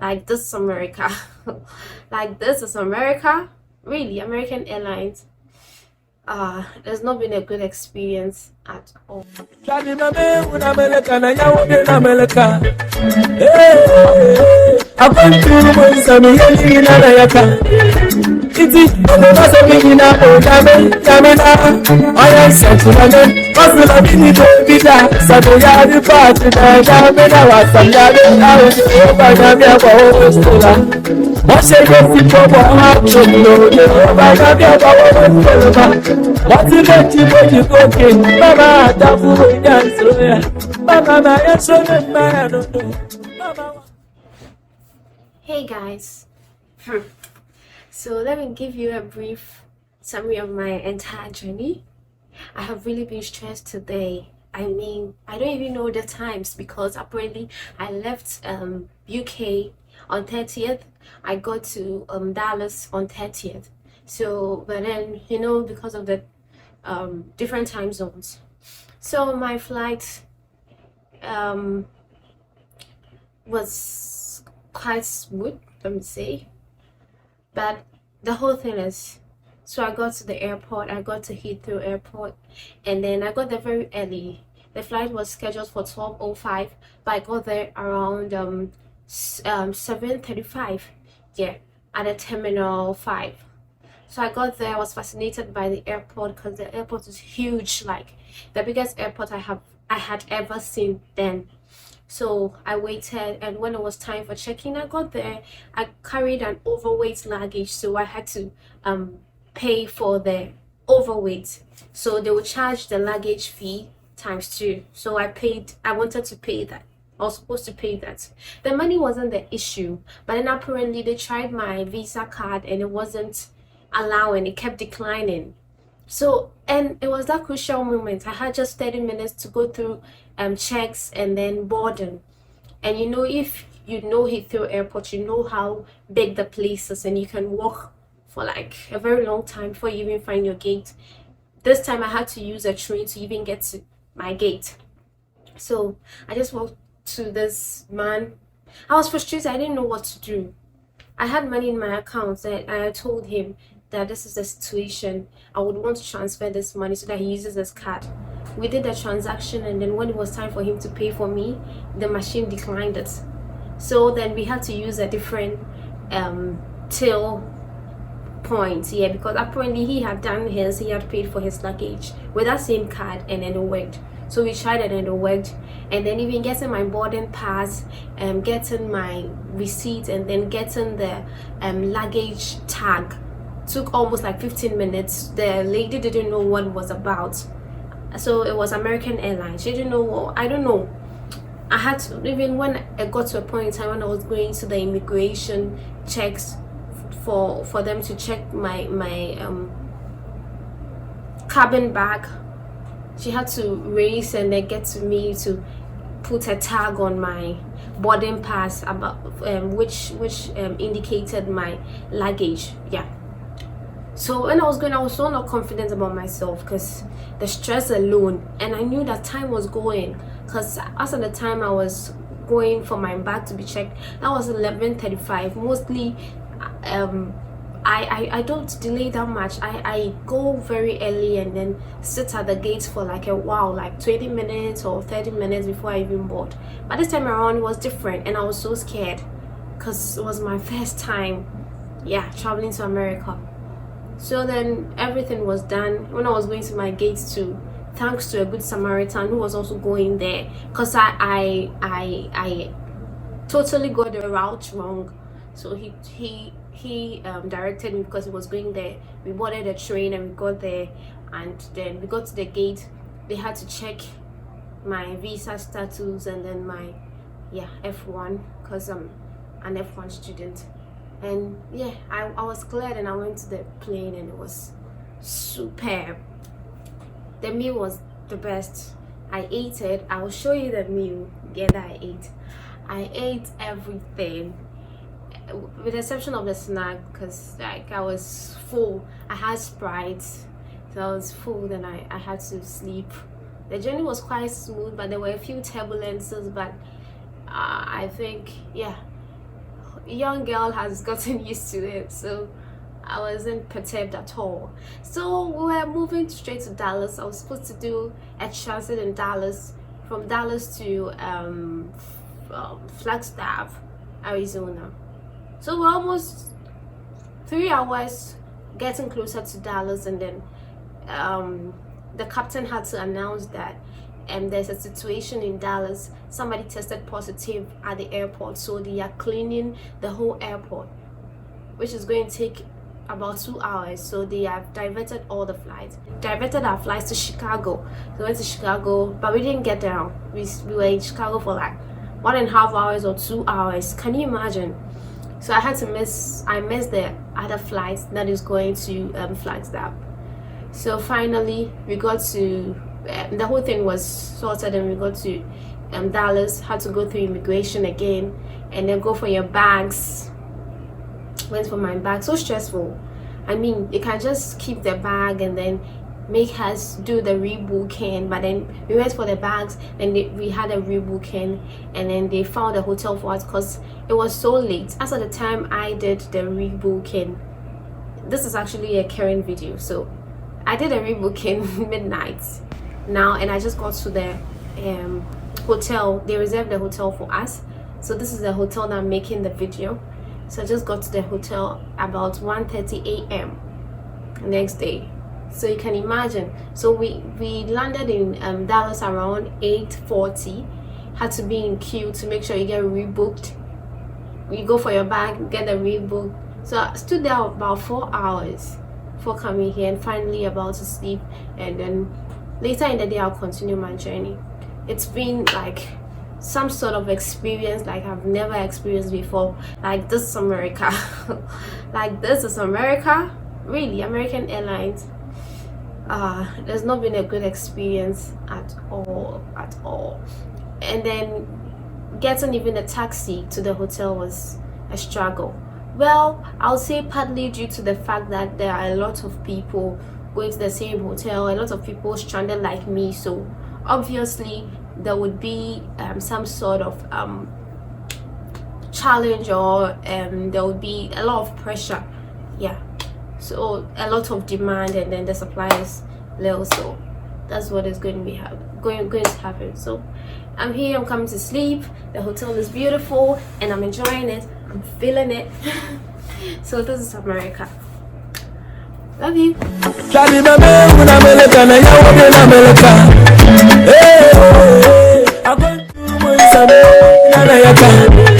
Like this is America. Like this is America. Really, American Airlines. There's not been a good experience at all. Iti basa bigina o jamina oya santunane basila bini bida sabe ya di party na jamina wa samyale awo o ba jamia kwa o stola mo se go fi bobo ha cholo o ba jamia kwa o stola mo ti le ti boji koke baba ta furo ya so ya baba na ya so na ma no no baba. Hey guys. So let me give you a brief summary of my entire journey. I have really been stressed today. I mean, I don't even know the times because apparently I left UK on 30th. I got to Dallas on 30th. So, but then, because of the different time zones. So my flight was quite smooth, let me say. But the whole thing is, so I got to the airport, I got to Heathrow Airport, and then I got there very early. The flight was scheduled for 12:05, but I got there around 7:35, yeah, at the Terminal 5. So I got there, I was fascinated by the airport because the airport is huge, like the biggest airport I had ever seen then. So I waited, and when it was time for check-in, I got there. I carried an overweight luggage, so I had to pay for the overweight. So they would charge the luggage fee times two. So I wanted to pay that. I was supposed to pay that. The money wasn't the issue, but then apparently they tried my Visa card and it wasn't allowing, it kept declining. So, and it was that crucial moment. I had just 30 minutes to go through checks and then boarding. And if you know Heathrow Airport, you know how big the place is, and you can walk for like a very long time before you even find your gate. This time I had to use a train to even get to my gate. So I just walked to this man. I was frustrated. I didn't know what to do. I had money in my account and I told him that this is the situation. I would want to transfer this money so that he uses his card. We did the transaction, and then when it was time for him to pay for me, the machine declined it. So then we had to use a different till point, yeah, because apparently he had paid for his luggage with that same card, and then it worked. So we tried it and it worked. And then even getting my boarding pass, getting my receipt, and then getting the luggage tag took almost like 15 minutes. The lady didn't know what it was about. So it was American Airlines. She didn't know. I don't know. I had to, even when I got to a point in time when I was going to the immigration checks for them to check my cabin bag, she had to raise and then get to me to put a tag on my boarding pass about which indicated my luggage, yeah. So when I was going, I was so not confident about myself because the stress alone, and I knew that time was going, because as at the time I was going for my bag to be checked, that was 11:35. Mostly I don't delay that much. I go very early and then sit at the gates for like a while, like 20 minutes or 30 minutes before I even board. But this time around it was different, and I was so scared because it was my first time, yeah, traveling to America. So then everything was done. When I was going to my gates too, thanks to a good Samaritan who was also going there, because I totally got the route wrong. So he directed me because he was going there. We boarded a train and we got there, and then we got to the gate. They had to check my visa status and then my F1, because I'm an F1 student. And yeah, I was glad, and I went to the plane and it was superb. The meal was the best. I ate it. I will show you the meal that I ate everything with the exception of the snack, because like I was full. I had Sprite, so I was full. Then I had to sleep. The journey was quite smooth, but there were a few turbulences, but I think, yeah, young girl has gotten used to it, so I wasn't perturbed at all. So we were moving straight to Dallas. I was supposed to do a transit in Dallas, from Dallas to Flagstaff, Arizona. So we're almost 3 hours getting closer to Dallas, and then the captain had to announce that there's a situation in Dallas. Somebody tested positive at the airport, so they are cleaning the whole airport, which is going to take about 2 hours. So they have diverted all the flights, diverted our flights to Chicago. We went to Chicago, but we didn't get there. We were in Chicago for like 1.5 hours or 2 hours. Can you imagine? So I missed the other flights that is going to Flagstaff. So finally we got to the whole thing was sorted, and we got to Dallas. Had to go through immigration again, and then go for your bags. Went for my bag. So stressful. I mean, you can just keep the bag and then make us do the rebooking, but then we went for the bags, and we had a rebooking, and then they found a hotel for us because it was so late. As at the time I did the rebooking, this is actually a current video, so I did a rebooking midnight now, and I just got to the hotel. They reserved the hotel for us, so this is the hotel that I'm making the video. So I just got to the hotel about 1:30 a.m. next day. So you can imagine. So we landed in Dallas around 8:40. Had to be in queue to make sure you get rebooked. You go for your bag, get the rebook. So I stood there about 4 hours for coming here, and finally about to sleep, and then later in the day I'll continue my journey. It's been like some sort of experience like I've never experienced before. Like, this is America. Like, this is America, really. American Airlines, there's not been a good experience at all. And then getting even a taxi to the hotel was a struggle. Well, I'll say partly due to the fact that there are a lot of people going to the same hotel, a lot of people stranded like me, so obviously there would be some sort of challenge, or there would be a lot of pressure. Yeah, so a lot of demand, and then the supply is low, so that's what is going to be going to happen. So I'm here, I'm coming to sleep. The hotel is beautiful and I'm enjoying it, I'm feeling it. So this is America. Love you. I'm going to